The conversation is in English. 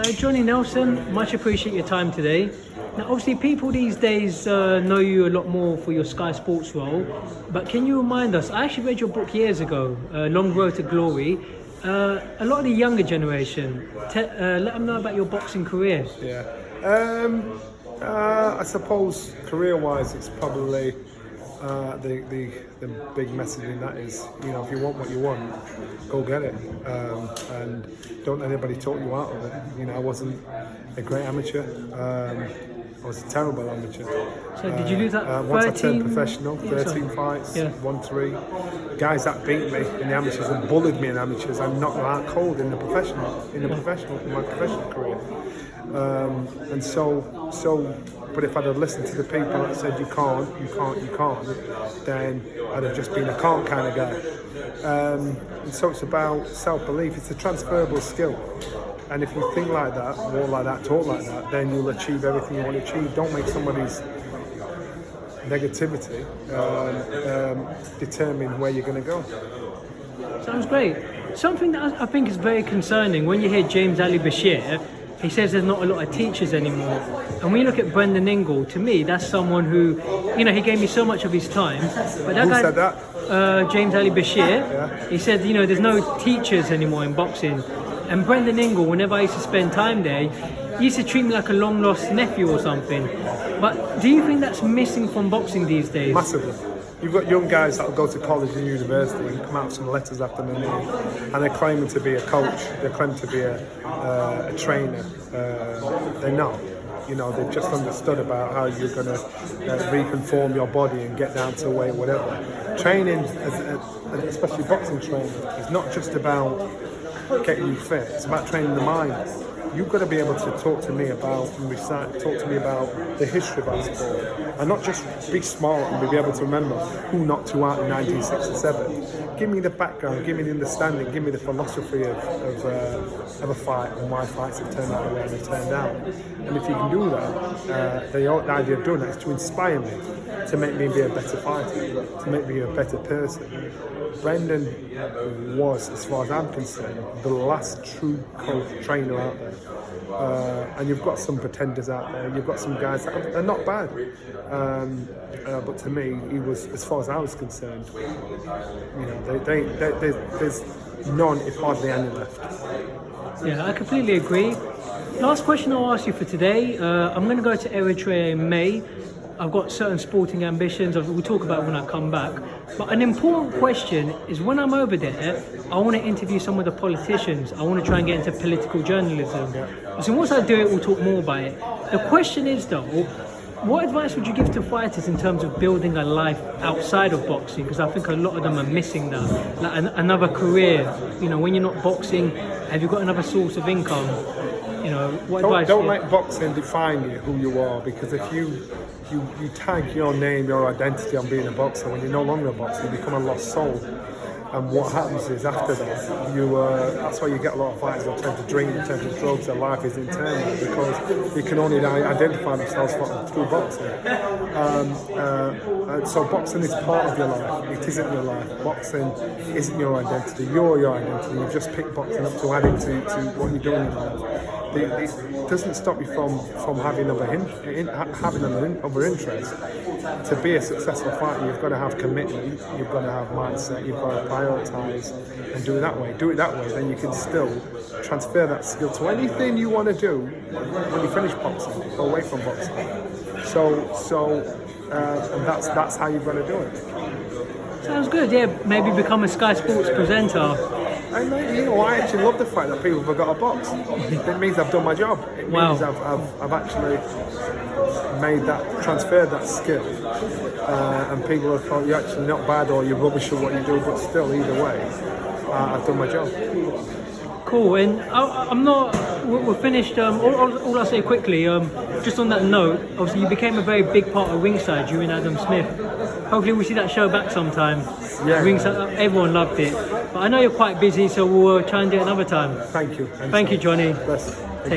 Johnny Nelson, much appreciate your time today. Now, obviously, people these days know you a lot more for your Sky Sports role, but can you remind us? I actually read your book years ago, Long Road to Glory. A lot of the younger generation, let them know about your boxing career. Yeah. I suppose career-wise, it's probably the big message in that is, if you want what you want, go get it, and don't let anybody talk you out of it. I wasn't a great amateur. I was a terrible amateur. So did you lose that 13? Once I turned professional, 13 fights, won 3. Guys that beat me in the amateurs and bullied me in amateurs, I knocked them out cold in my professional career. But if I'd have listened to the people that said you can't, then I'd have just been a can't kind of guy. And so it's about self-belief. It's a transferable skill. And if you think like that, walk like that, talk like that, then you'll achieve everything you want to achieve. Don't make somebody's negativity determine where you're going to go. Sounds great. Something that I think is very concerning when you hear James Ali Bashir, he says there's not a lot of teachers anymore. And when you look at Brendan Ingle, to me, that's someone who, he gave me so much of his time. But that Who guy, said that? James Ali Bashir, he said, there's no teachers anymore in boxing. And Brendan Ingle, whenever I used to spend time there, he used to treat me like a long-lost nephew or something. But do you think that's missing from boxing these days? Massively. You've got young guys that will go to college and university and come out with some letters after their name, and they're claiming to be a coach, they're claiming to be a trainer. They're not. They've just understood about how you're going to reconform your body and get down to weight, whatever. Training, especially boxing training, is not just about getting you fit, it's about training the mind. You've got to be able to talk to me about the history of our sport, and not just be smart and be able to remember who knocked you out in 1967. Give me the background, give me the understanding, give me the philosophy of a fight and why fights have turned out the way they've turned out. And if you can do that, the idea of doing that is to inspire me, to make me be a better fighter, to make me a better person. Brendan was, as far as I'm concerned, the last true coach trainer out there. And you've got some pretenders out there. You've got some guys that are not bad. But to me, he was, as far as I was concerned, there's none, if hardly any left. Yeah, I completely agree. Last question I'll ask you for today. I'm going to go to Eritrea in May. I've got certain sporting ambitions. We'll talk about it when I come back. But an important question is, when I'm over there, I want to interview some of the politicians. I want to try and get into political journalism. So once I do it, we'll talk more about it. The question is, though, what advice would you give to fighters in terms of building a life outside of boxing? Because I think a lot of them are missing that. Like another career. When you're not boxing, have you got another source of income? What advice? Don't let boxing define you, who you are, because if you tag your name, your identity on being a boxer, when you're no longer a boxer, you become a lost soul. And what happens is, after that, that's why you get a lot of fighters that turn to drink, turn to drugs. Their life is internal because they can only identify themselves through boxing. So boxing is part of your life. It isn't your life. Boxing isn't your identity. You're your identity. You've just picked boxing up to add it to what you're doing in life. It doesn't stop you from having other interests. To be a successful fighter, you've got to have commitment, you've got to have mindset, you've got to prioritise and do it that way. Do it that way, then you can still transfer that skill to anything you want to do when you finish boxing, or away from boxing. And that's how you've got to do it. Sounds good. Yeah, maybe become a Sky Sports presenter. And I actually love the fact that people forgot a box. It means I've done my job. It means I've actually transferred that skill, and people have thought you're actually not bad or you're rubbish at what you do, but still, either way, I've done my job. Cool. And we're finished. All I'll say quickly, just on that note, obviously you became a very big part of Ringside, you and Adam Smith. Hopefully we see that show back sometime. Yeah. Ringside, everyone loved it. But I know you're quite busy, so we'll try and do it another time. Thank you. Thank you, Johnny. Bless.